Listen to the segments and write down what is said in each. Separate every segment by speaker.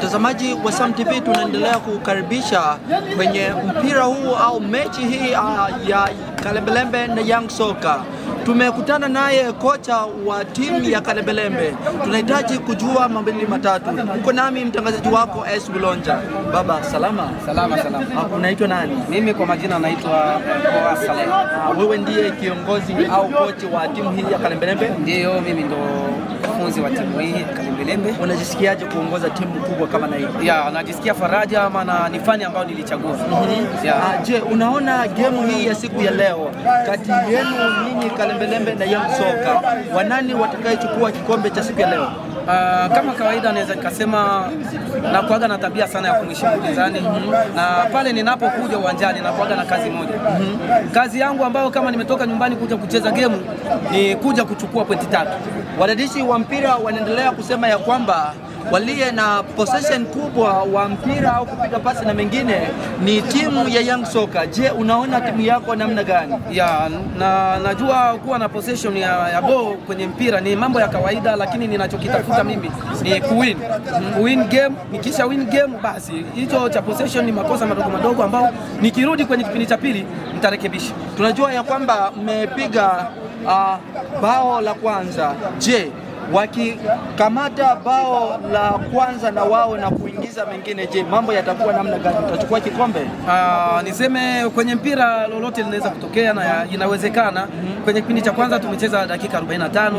Speaker 1: Watazamaji wa Sam TV, tunaendelea kukaribisha kwenye mpira huu au mechi hii ya Kalembelembe na Young Soka. Tumekutana naye kocha wa timu ya Kalembelembe. Tunahitaji kujua mawili matatu. Uko nami mtangazaji wako S. Bulonja. Baba, salama?
Speaker 2: Salama.
Speaker 1: Unaitwa nani?
Speaker 2: Mimi kwa majina naitwa Koa Saleh.
Speaker 1: Wewe ndiye kiongozi au kocha wa timu hii ya Kalembelembe?
Speaker 2: Ndiyo, mimi ndo mfunzi wa timu hii ya Kalembelembe.
Speaker 1: Unajisikiaje kuongoza timu kubwa kama na hii?
Speaker 2: Ya, najisikia faraja, maana ni fani ambayo nilichagua.
Speaker 1: Je, unaona game hii ya siku ya leo kati yenu nyinyi Kalembelembe na Young Soka, wanani watakayechukua kikombe cha siku ya leo?
Speaker 2: Kama kawaida naweza nikasema na kuaga na tabia sana ya kumheshimu mpinzani, na pale ninapokuja uwanjani na kuaga na kazi moja. Kazi yangu ambayo kama nimetoka nyumbani kuja kucheza game ni kuja kuchukua pointi 3.
Speaker 1: Wadadisi wa mpira wanaendelea kusema ya kwamba waliye na possession kubwa wa mpira au kupiga pasi na mengine ni timu ya Young Soka. Je, unaona timu yako namna gani?
Speaker 2: Ya, najua kuwa na possession ya ball kwenye mpira ni mambo ya kawaida, lakini ninachokitafuta mimi ni kuwin game. Nikisha win game, basi hicho cha possession ni makosa madogo ambao nikirudi kwenye kipindi cha pili nitarekebisha.
Speaker 1: Tunajua ya kwamba mmepiga bao la kwanza. Je, wakikamata bao la kwanza na wao na kuingiza mengine, je, mambo yatakuwa namna gani? Utachukua kikombe?
Speaker 2: Niseme kwenye mpira lolote linaweza kutokea na inawezekana. Kwenye kipindi cha kwanza tumecheza dakika 45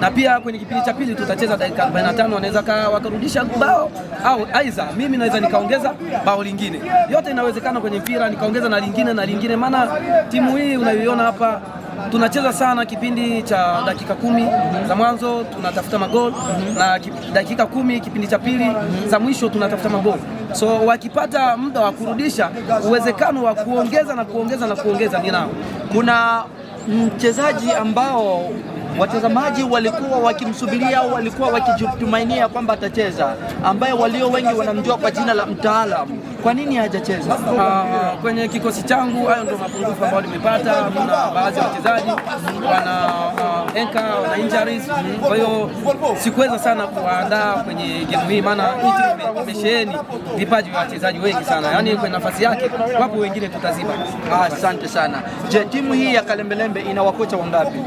Speaker 2: na pia kwenye kipindi cha pili tutacheza dakika 45, wanaweza wakarudisha bao au aidha mimi naweza nikaongeza bao lingine. Yote inawezekana kwenye mpira, nikaongeza na lingine, maana timu hii unayoiona hapa tunacheza sana kipindi cha dakika 10 za mwanzo tunatafuta magoli, na dakika 10 kipindi cha pili za mwisho tunatafuta magoli. So wakipata muda wa kurudisha, uwezekano wa kuongeza ni nao.
Speaker 1: Kuna mchezaji ambao watazamaji walikuwa wakimsubiria au walikuwa wakijitumainia kwamba atacheza, ambaye walio wengi wanamjua kwa jina la mtaalamu. Kwa nini hajacheza?
Speaker 2: Kwenye kikosi changu hayo ndio mapungufu ambayo nimepata. Kuna baadhi ya wachezaji wana injuries, kwa hiyo sikuweza sana kuandaa kwenye game hii, maana hii timu imesheheni vipaji vya wachezaji wengi sana, yaani kwenye nafasi yake wapo wengine tutaziba.
Speaker 1: Asante sana. Je, timu hii ya Kalembelembe ina wakocha wangapi?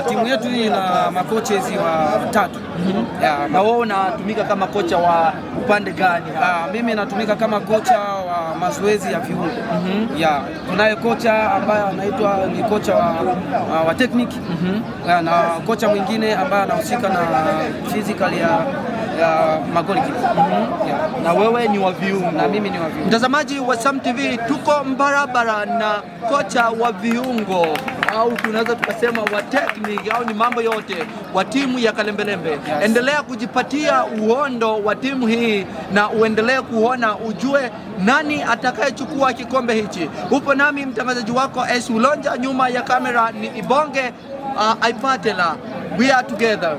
Speaker 2: Timu yetu hii ina makocha wa 3.
Speaker 1: Na wewe unatumika kama kocha wa upande gani?
Speaker 2: Mimi natumika kama kocha wa mazoezi ya viungo. Tunaye kocha ambaye anaitwa ni kocha wa technique, na kocha mwingine ambaye anahusika na physical ya magoli.
Speaker 1: Na wewe ni wa viungo?
Speaker 2: Na mimi ni wa viungo.
Speaker 1: Mtazamaji wa Sam TV, tuko barabara na kocha wa viungo au tunaweza tukasema wa technique au ni mambo yote wa timu ya Kalembelembe. Endelea kujipatia uhondo wa timu hii na uendelee kuona ujue nani atakayechukua kikombe hichi. Upo nami mtangazaji wako S. Bulonja, nyuma ya kamera ni Ibonge Aipatela. We are together.